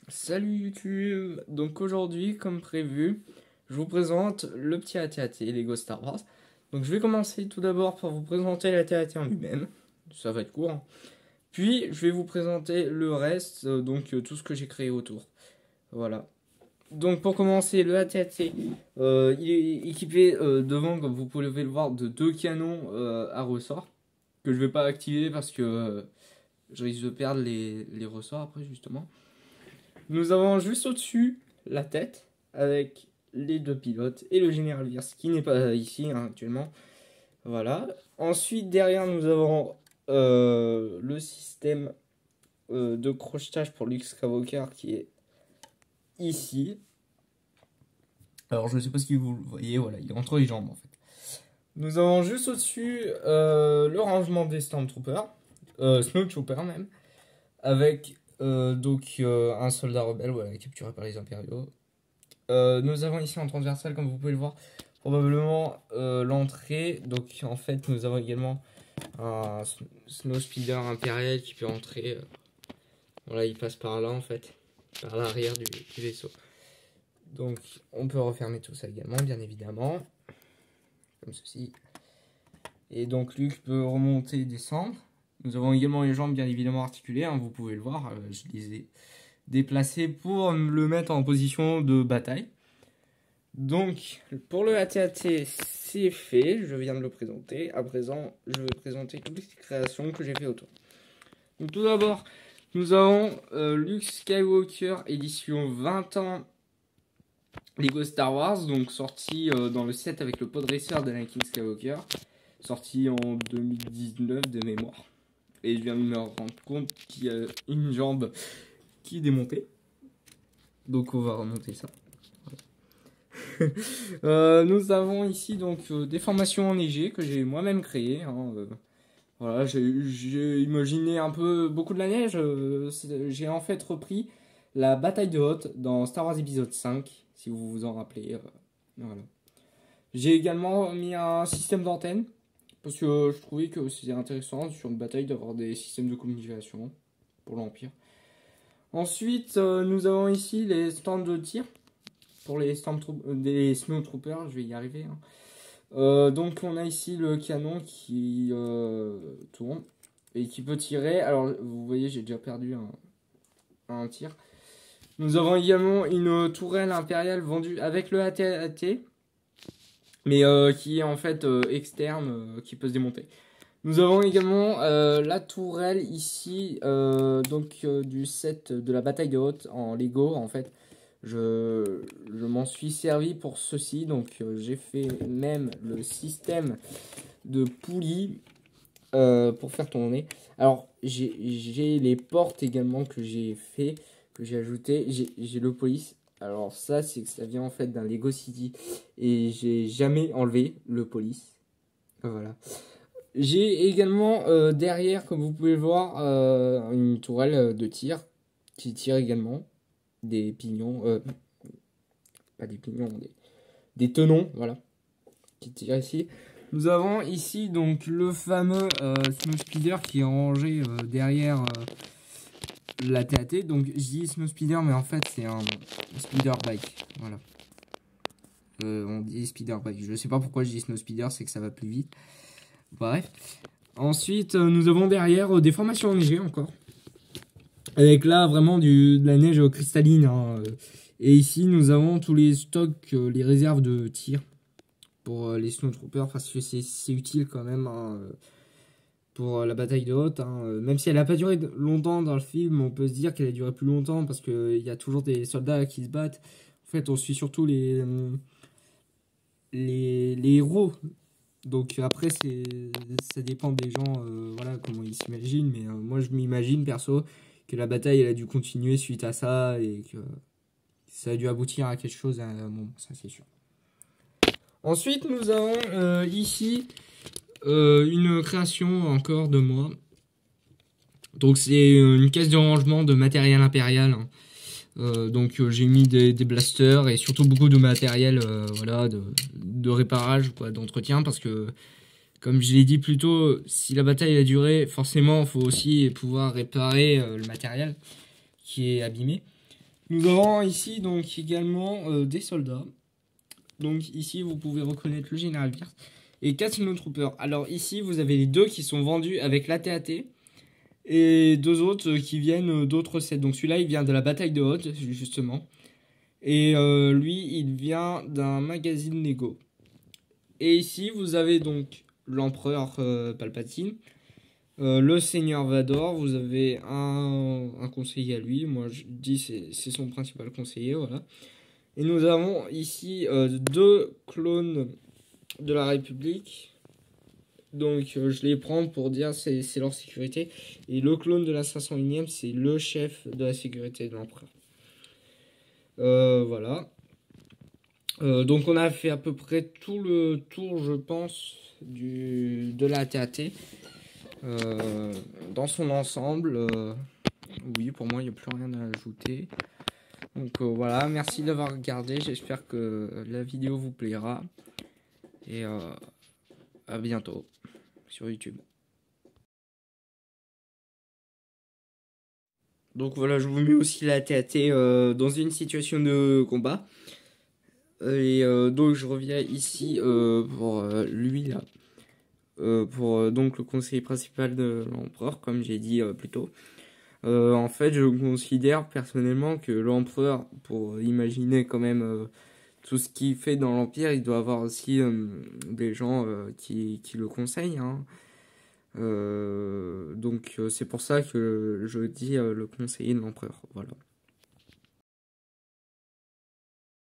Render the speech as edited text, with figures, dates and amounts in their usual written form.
Salut YouTube. Donc aujourd'hui, comme prévu, je vous présente le petit AT-AT Lego Star Wars. Donc je vais commencer tout d'abord par vous présenter l'AT-AT en lui-même. Ça va être court, hein. Puis je vais vous présenter le reste, tout ce que j'ai créé autour. Voilà. Donc pour commencer, le AT-AT, il est équipé devant, comme vous pouvez le voir, de deux canons à ressort que je vais pas activer parce que je risque de perdre les ressorts après justement. Nous avons juste au-dessus la tête avec les deux pilotes et le général Wirth qui n'est pas ici, hein, actuellement. Voilà. Ensuite, derrière, nous avons le système de crochetage pour Luke Skywalker qui est ici. Alors, je ne sais pas si vous le voyez, voilà, il est entre les jambes en fait. Nous avons juste au-dessus le rangement des Stormtroopers, Snowtroopers même, avec un soldat rebelle, voilà, capturé par les Impériaux. Nous avons ici en transversal, comme vous pouvez le voir, probablement l'entrée. Donc en fait, nous avons également un Snowspeeder impérial qui peut entrer. Voilà, il passe par là en fait, par l'arrière du vaisseau. Donc on peut refermer tout ça également, bien évidemment, comme ceci. Et donc Luke peut remonter et descendre. Nous avons également les jambes bien évidemment articulées, hein, vous pouvez le voir. Je les ai déplacées pour le mettre en position de bataille. Donc, pour le AT-AT, c'est fait, je viens de le présenter. À présent, je vais présenter toutes les créations que j'ai fait autour. Donc, tout d'abord, nous avons Luke Skywalker édition 20 ans Lego Star Wars, donc sorti dans le set avec le pod racer d'Anakin Skywalker, sorti en 2019 de mémoire. Et je viens de me rendre compte qu'il y a une jambe qui est démontée. Donc, on va remonter ça. Nous avons ici donc des formations enneigées que j'ai moi-même créées, hein, voilà, j'ai imaginé un peu beaucoup de la neige. J'ai en fait repris la bataille de Hoth dans Star Wars épisode 5, si vous vous en rappelez. Voilà. J'ai également mis un système d'antenne parce que je trouvais que c'était intéressant sur une bataille d'avoir des systèmes de communication pour l'Empire. Ensuite, nous avons ici les stands de tir pour les des Snowtroopers, je vais y arriver, hein. Donc on a ici le canon qui tourne et qui peut tirer. Alors vous voyez, j'ai déjà perdu un tir. Nous avons également une tourelle impériale vendue avec le AT-AT, mais qui est en fait externe, qui peut se démonter. Nous avons également la tourelle ici, du set de la bataille de Hoth en Lego en fait. Je m'en suis servi pour ceci, donc j'ai fait même le système de poulie pour faire tourner. Alors j'ai les portes également que j'ai fait, que j'ai ajouté. J'ai le police. Alors ça c'est que ça vient en fait d'un Lego City et j'ai jamais enlevé le police. Voilà. J'ai également derrière, comme vous pouvez le voir, une tourelle de tir qui tire également des pignons, pas des pignons, des tenons, voilà, qui tirent ici. Nous avons ici donc le fameux Snowspeeder qui est rangé derrière la TAT. Donc je dis Snowspeeder, mais en fait c'est un speeder bike, voilà. On dit speeder bike. Je sais pas pourquoi je dis Snowspeeder, c'est que ça va plus vite. Bref. Ensuite, nous avons derrière des formations enneigées encore. Avec là vraiment de la neige cristalline, hein. Et ici nous avons tous les stocks, les réserves de tir pour les Snowtroopers parce que c'est utile quand même, hein, pour la bataille de Hoth, hein. Même si elle n'a pas duré longtemps dans le film, on peut se dire qu'elle a duré plus longtemps parce qu'il y a toujours des soldats qui se battent. En fait, on suit surtout les héros. Donc après, ça dépend des gens, voilà, comment ils s'imaginent. Mais moi, je m'imagine perso que la bataille elle a dû continuer suite à ça et que ça a dû aboutir à quelque chose à un moment, ça c'est sûr. Ensuite, nous avons ici une création encore de moi. Donc c'est une caisse de rangement de matériel impérial, hein. J'ai mis des blasters et surtout beaucoup de matériel, voilà, de réparage, quoi, d'entretien, parce que comme je l'ai dit plus tôt, si la bataille a duré, forcément il faut aussi pouvoir réparer le matériel qui est abîmé. Nous avons ici donc également des soldats. Donc ici, vous pouvez reconnaître le général Wirth et 4 Snowtroopers. Alors ici, vous avez les deux qui sont vendus avec l'AT-AT et deux autres qui viennent d'autres sets. Donc celui-là, il vient de la bataille de Hoth, justement. Et lui, il vient d'un magazine Lego. Et ici, vous avez donc l'empereur Palpatine, le seigneur Vador, vous avez un conseiller à lui. Moi, je dis c'est son principal conseiller, voilà. Et nous avons ici deux clones de la République. Donc je les prends pour dire c'est leur sécurité. Et le clone de la 501e, c'est le chef de la sécurité de l'empereur. Voilà. Donc on a fait à peu près tout le tour, je pense, de la TAT. Dans son ensemble, oui, pour moi, il n'y a plus rien à ajouter. Donc voilà, merci d'avoir regardé. J'espère que la vidéo vous plaira. Et à bientôt sur YouTube. Donc voilà, je vous mets aussi la TAT dans une situation de combat. Et donc je reviens ici pour lui là. Pour donc le conseiller principal de l'empereur, comme j'ai dit plus tôt. En fait, je considère personnellement que l'empereur, pour imaginer quand même tout ce qu'il fait dans l'Empire, il doit avoir aussi des gens qui le conseillent. Hein. Donc c'est pour ça que je dis le conseiller de l'empereur. Voilà.